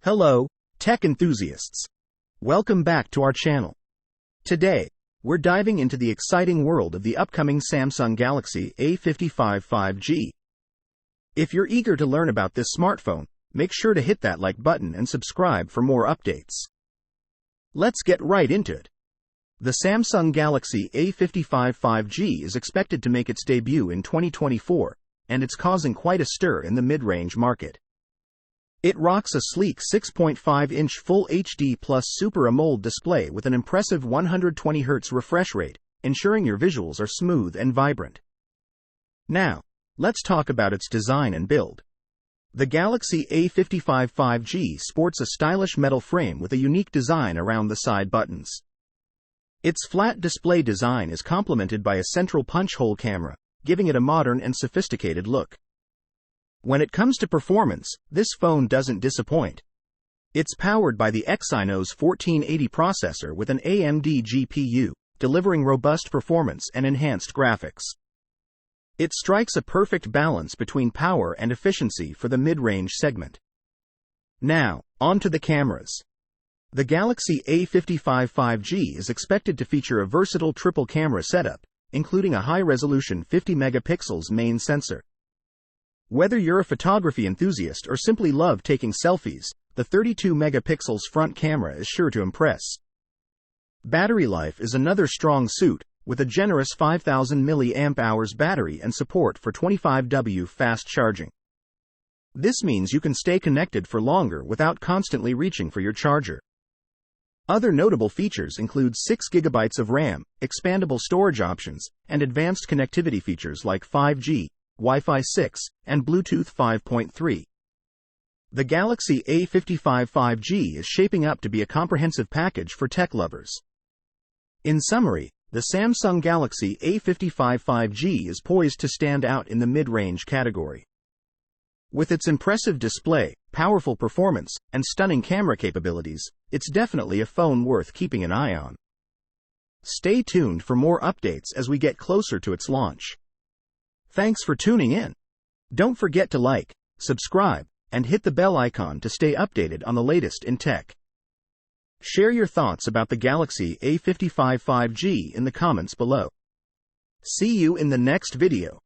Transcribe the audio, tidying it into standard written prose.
Hello, tech enthusiasts. Welcome back to our channel. Today, we're diving into the exciting world of the upcoming Samsung Galaxy A55 5G. If you're eager to learn about this smartphone, make sure to hit that like button and subscribe for more updates. Let's get right into it. The Samsung Galaxy A55 5G is expected to make its debut in 2024, and it's causing quite a stir in the mid-range market. It rocks a sleek 6.5-inch Full HD Plus Super AMOLED display with an impressive 120Hz refresh rate, ensuring your visuals are smooth and vibrant. Now, let's talk about its design and build. The Galaxy A55 5G sports a stylish metal frame with a unique design around the side buttons. Its flat display design is complemented by a central punch-hole camera, giving it a modern and sophisticated look. When it comes to performance, this phone doesn't disappoint. It's powered by the Exynos 1480 processor with an AMD GPU, delivering robust performance and enhanced graphics. It strikes a perfect balance between power and efficiency for the mid-range segment. Now, on to the cameras. The Galaxy A55 5G is expected to feature a versatile triple camera setup, including a high-resolution 50 megapixels main sensor. Whether you're a photography enthusiast or simply love taking selfies, the 32 megapixels front camera is sure to impress. Battery life is another strong suit, with a generous 5000 mAh battery and support for 25W fast charging. This means you can stay connected for longer without constantly reaching for your charger. Other notable features include 6 GB of RAM, expandable storage options, and advanced connectivity features like 5G, Wi-Fi 6, and Bluetooth 5.3. The Galaxy A55 5G is shaping up to be a comprehensive package for tech lovers. In summary, the Samsung Galaxy A55 5G is poised to stand out in the mid-range category. With its impressive display, powerful performance, and stunning camera capabilities, it's definitely a phone worth keeping an eye on. Stay tuned for more updates as we get closer to its launch. Thanks for tuning in. Don't forget to like, subscribe, and hit the bell icon to stay updated on the latest in tech. Share your thoughts about the Galaxy A55 5G in the comments below. See you in the next video.